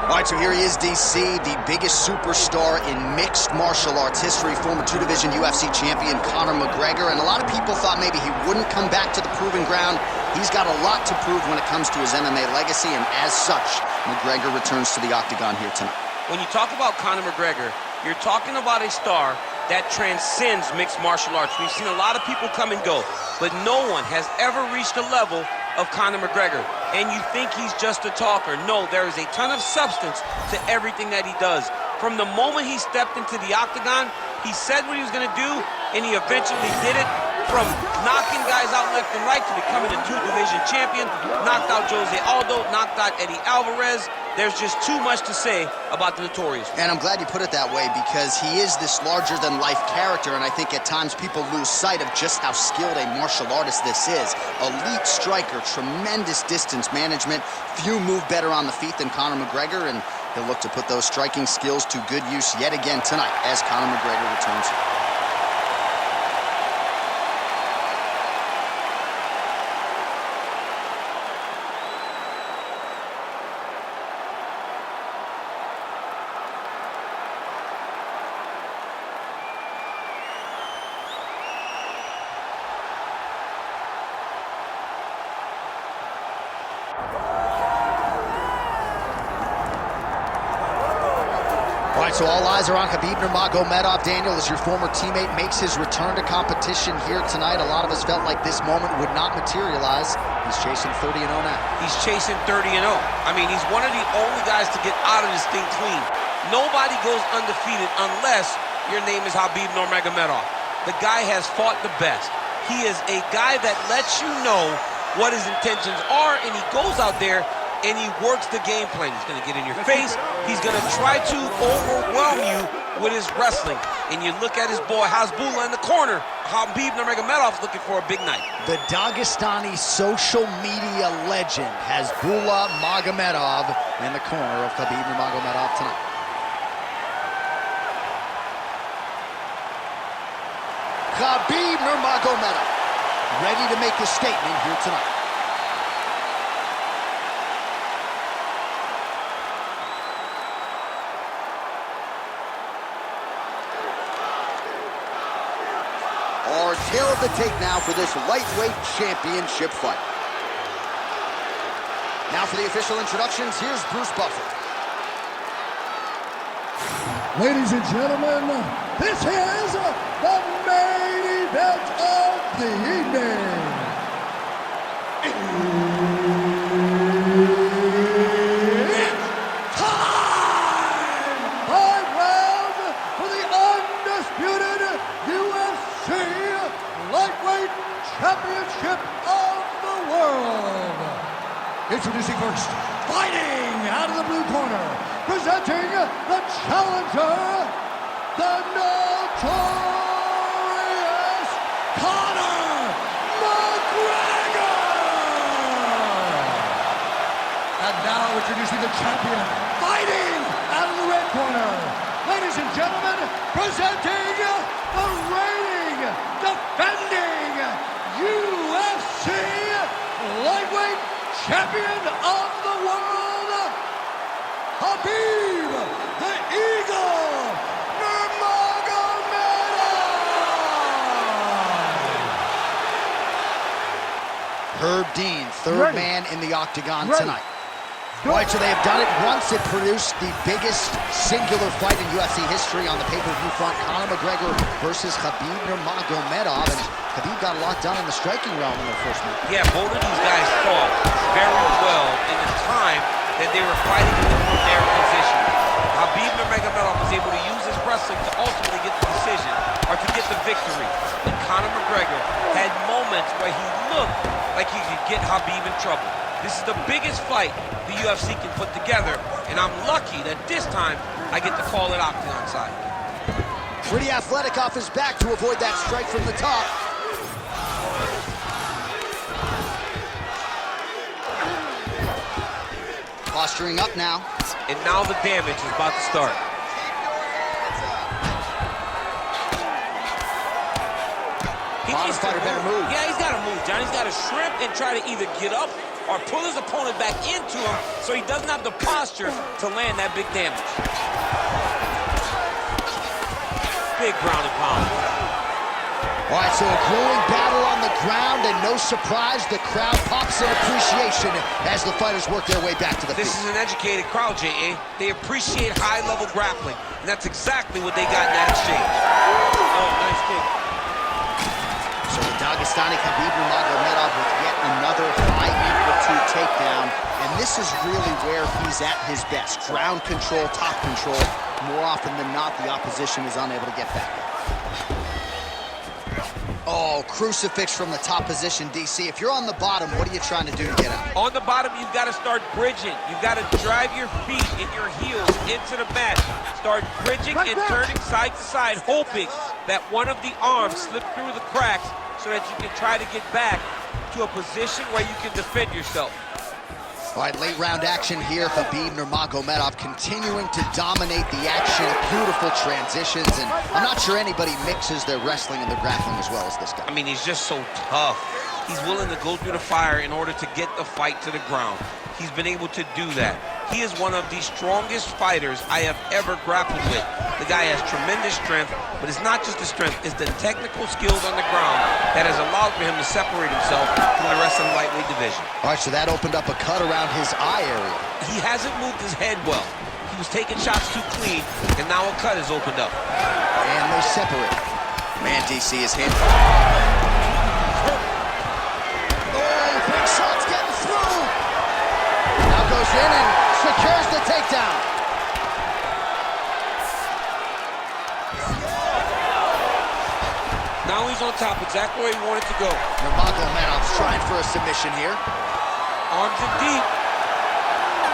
All right, so here he is, DC, the biggest superstar in mixed martial arts history, former two-division UFC champion Conor McGregor, and a lot of people thought maybe he wouldn't come back to the proving ground. He's got a lot to prove when it comes to his MMA legacy, and as such, McGregor returns to the octagon here tonight. When you talk about Conor McGregor, you're talking about a star that transcends mixed martial arts. We've seen a lot of people come and go, but no one has ever reached the level of Conor McGregor. And you think he's just a talker. No, there is a ton of substance to everything that he does. From the moment he stepped into the octagon, he said what he was gonna do, and he eventually did it. From knocking guys out left and right to becoming a two-division champion, knocked out Jose Aldo, knocked out Eddie Alvarez. There's just too much to say about the Notorious. And I'm glad you put it that way, because he is this larger-than-life character, and I think at times people lose sight of just how skilled a martial artist this is. Elite striker, tremendous distance management. Few move better on the feet than Conor McGregor, and he'll look to put those striking skills to good use yet again tonight as Conor McGregor returns. All right, so all eyes are on Khabib Nurmagomedov. Daniel, as your former teammate makes his return to competition here tonight, a lot of us felt like this moment would not materialize. He's chasing 30-0 now. He's chasing 30-0. I mean, he's one of the only guys to get out of this thing clean. Nobody goes undefeated unless your name is Khabib Nurmagomedov. The guy has fought the best. He is a guy that lets you know what his intentions are, and he goes out there and he works the game plan. He's gonna get in your face. He's gonna try to overwhelm you with his wrestling. And you look at his boy Hasbulla in the corner. Khabib Nurmagomedov's looking for a big night. The Dagestani social media legend Hasbulla Magomedov in the corner of Khabib Nurmagomedov tonight. Khabib Nurmagomedov ready to make a statement here tonight. Our tail of the tape now for this lightweight championship fight. Now for the official introductions, here's Bruce Buffer. Ladies and gentlemen, this is the main event of the evening. It's time! 5 rounds for the undisputed UFC Lightweight Championship of the world. Introducing first, fighting out of the blue corner, presenting the challenger, the Notorious Conor McGregor. And now introducing the champion, fighting out of the red corner. Ladies and gentlemen, presenting the reigning, defending UFC Lightweight Champion of the world, Khabib the Eagle Nurmagomedov. Herb Dean, third man in the octagon tonight. All right, so they have done it once. It produced the biggest singular fight in UFC history on the pay-per-view front. Conor McGregor versus Khabib Nurmagomedov. And Khabib got a lot done in the striking realm in their first meet. Yeah, both of these guys fought very well in the time that they were fighting in their position. Khabib Nurmagomedov was able to use his wrestling to ultimately get the decision, or to get the victory. And Conor McGregor had moments where he looked like he could get Khabib in trouble. This is the biggest fight the UFC can put together, and I'm lucky that this time I get to call it octagon side. Pretty athletic off his back to avoid that strike from the top. Posturing up now. And now the damage is about to start. Bottom fighter better move. Yeah, he's got to move, John. He's got to shrimp and try to either get up or pull his opponent back into him so he doesn't have the posture to land that big damage. Big ground and pound. All right, so a grueling battle on the ground, and no surprise, the crowd pops in appreciation as the fighters work their way back to the feet. This is an educated crowd, J.A. They appreciate high-level grappling, and that's exactly what they got in that exchange. Oh, nice kick. So the Dagestani Khabib Nurmagomedov with yet another high equal to takedown, and this is really where he's at his best. Ground control, top control. More often than not, the opposition is unable to get back up. Oh, crucifix from the top position, DC. If you're on the bottom, what are you trying to do to get out? On the bottom, you've got to start bridging. You've got to drive your feet and your heels into the mat. Start bridging and turning side to side, hoping that one of the arms slip through the cracks so that you can try to get back to a position where you can defend yourself. All right, late round action here. Khabib Nurmagomedov continuing to dominate the action. Beautiful transitions, and I'm not sure anybody mixes their wrestling and their grappling as well as this guy. I mean, he's just so tough. He's willing to go through the fire in order to get the fight to the ground. He's been able to do that. He is one of the strongest fighters I have ever grappled with. The guy has tremendous strength, but it's not just the strength, it's the technical skills on the ground that has allowed for him to separate himself from the rest of the lightweight division. All right, so that opened up a cut around his eye area. He hasn't moved his head well. He was taking shots too clean, and now a cut has opened up. And they separate. Man, DC is hit. Goes in and secures the takedown. Now he's on top, exactly where he wanted to go. Nurmagomedov's trying for a submission here. Arms in deep.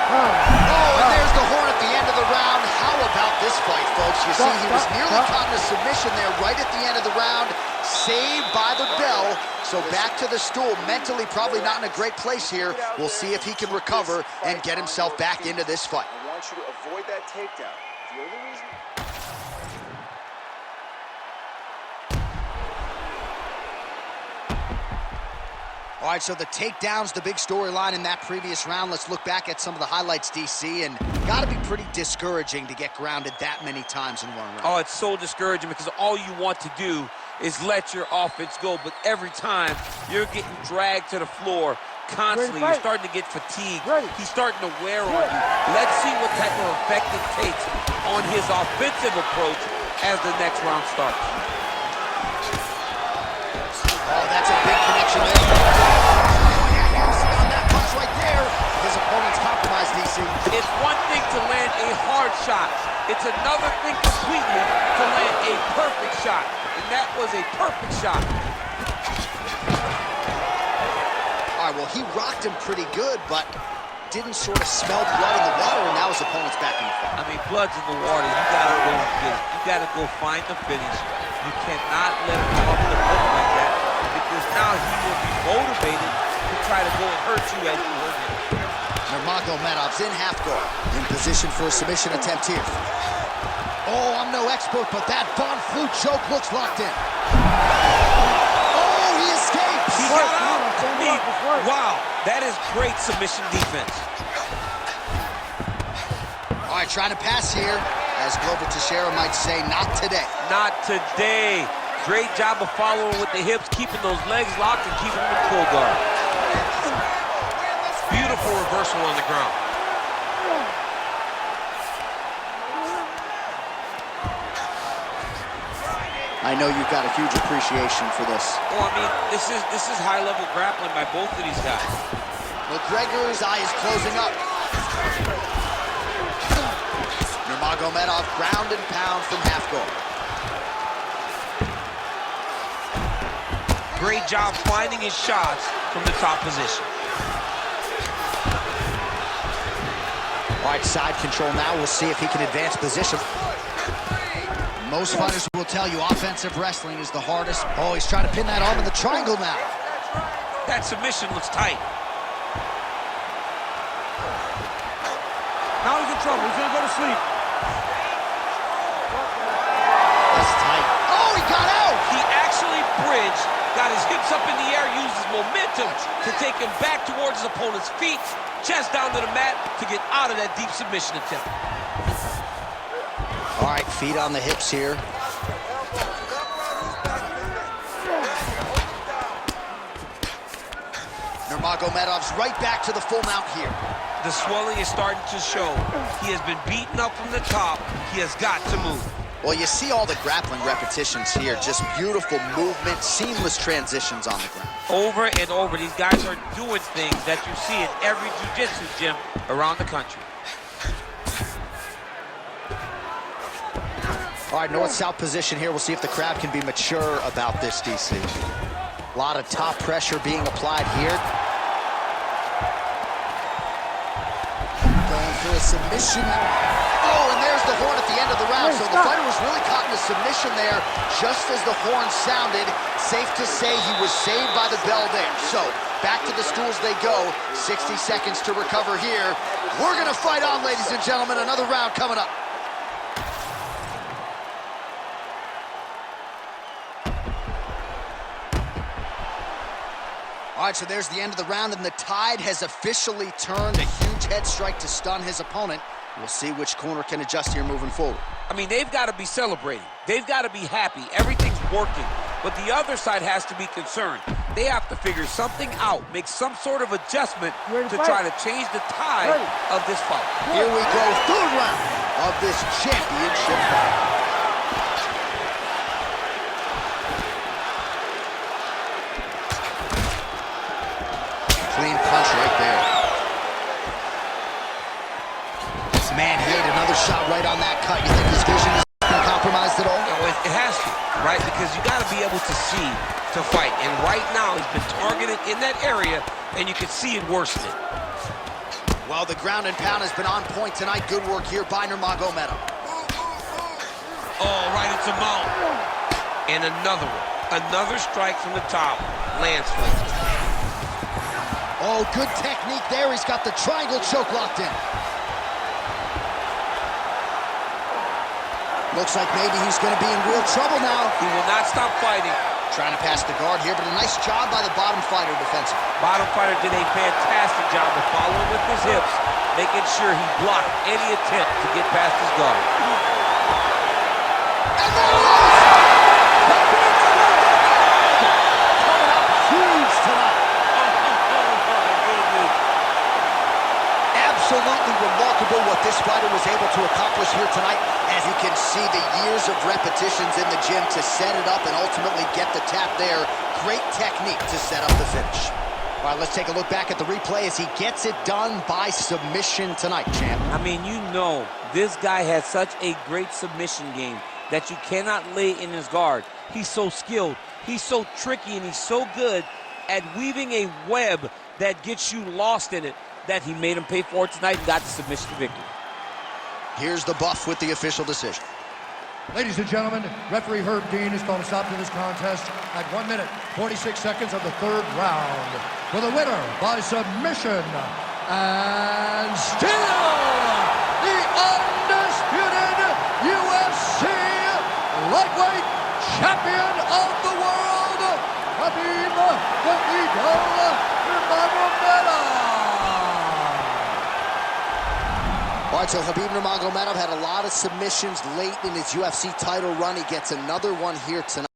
Oh, and there's the horn at the end of the round. How about this fight, folks? You see, he was nearly caught in a submission there right at the end of the round. Saved by the bell. So back to the stool. Mentally probably not in a great place here. We'll see if he can recover and get himself back into this fight. I want you to avoid that takedown. The only reason... All right, so the takedown's the big storyline in that previous round. Let's look back at some of the highlights, DC, and got to be pretty discouraging to get grounded that many times in one round. Oh, it's so discouraging because all you want to do is let your offense go, but every time you're getting dragged to the floor constantly, you're starting to get fatigued. He's starting to wear on you. Let's see what type of effect it takes on his offensive approach as the next round starts. Oh, that's a big connection there. On that punch right there, his opponent's compromised, DC. It's one thing to land a hard shot. It's another thing completely to land a perfect shot. And that was a perfect shot. All right, well, he rocked him pretty good, but didn't sort of smell blood in the water, and now his opponent's back in the fight. I mean, blood's in the water. You gotta go get it. You gotta go find the finish. You cannot let him come up with a hook like that, because now he will be motivated to try to go and hurt you as you hurt him. Nurmagomedov's in half guard, in position for a submission attempt here. Oh, I'm no expert, but that Von Flue choke looks locked in. Oh, he escapes! He got out. Wow, that is great submission defense. All right, trying to pass here. As Glover Teixeira might say, not today. Not today. Great job of following with the hips, keeping those legs locked and keeping them in full guard. Beautiful reversal on the ground. I know you've got a huge appreciation for this. Oh, I mean, this is high-level grappling by both of these guys. McGregor's eye is closing up. Nurmagomedov ground and pound from half guard. Great job finding his shots from the top position. All right, side control now. We'll see if he can advance position. Most fighters will tell you offensive wrestling is the hardest. Oh, he's trying to pin that arm in the triangle now. That submission looks tight. Now he's in trouble. He's going to go to sleep. That's tight. Oh, he got out! He actually bridged, got his hips up in the air, used his momentum to take him back towards his opponent's feet, chest down to the mat to get out of that deep submission attempt. All right, feet on the hips here. Nurmagomedov's right back to the full mount here. The swelling is starting to show. He has been beaten up from the top. He has got to move. Well, you see all the grappling repetitions here. Just beautiful movement, seamless transitions on the ground. Over and over, these guys are doing things that you see in every jiu-jitsu gym around the country. All right, north-south position here. We'll see if the crowd can be mature about this, DC. A lot of top pressure being applied here. Going for a submission. Oh, and there's the horn at the end of the round. So the fighter was really caught in a submission there just as the horn sounded. Safe to say he was saved by the bell there. So back to the stools they go. 60 seconds to recover here. We're going to fight on, ladies and gentlemen. Another round coming up. All right, so there's the end of the round, and the tide has officially turned. A huge head strike to stun his opponent. We'll see which corner can adjust here moving forward. I mean, they've got to be celebrating. They've got to be happy. Everything's working. But the other side has to be concerned. They have to figure something out, make some sort of adjustment to try to change the tide of this fight. Here we go, third round of this championship fight. Clean punch right there. Man, he ate another shot right on that cut. You think his vision is compromised at all? No, it has to, right? Because you got to be able to see to fight. And right now, he's been targeted in that area, and you can see it worsening. Well, the ground and pound has been on point tonight. Good work here by Nurmagomedov. Oh, right into mount. And another one. Another strike from the top. Lands flinches. Oh, good technique there. He's got the triangle choke locked in. Looks like maybe he's going to be in real trouble now. He will not stop fighting. Trying to pass the guard here, but a nice job by the bottom fighter defensively. Bottom fighter did a fantastic job of following with his hips, making sure he blocked any attempt to get past his guard. And there it is! Coming up huge tonight. Absolutely remarkable what this fighter was able to accomplish here tonight. As you can see, the years of repetitions in the gym to set it up and ultimately get the tap there. Great technique to set up the finish. All right, let's take a look back at the replay as he gets it done by submission tonight, champ. I mean, you know, this guy has such a great submission game that you cannot lay in his guard. He's so skilled, he's so tricky, and he's so good at weaving a web that gets you lost in it that he made him pay for it tonight and got the submission victory. Here's the buff with the official decision. Ladies and gentlemen, referee Herb Dean has called a stop to this contest at 1 minute, 46 seconds of the third round. For the winner by submission, and still the undisputed UFC lightweight champion of the world, Khabib Nurmagomedov. All right, so Khabib Nurmagomedov had a lot of submissions late in his UFC title run. He gets another one here tonight.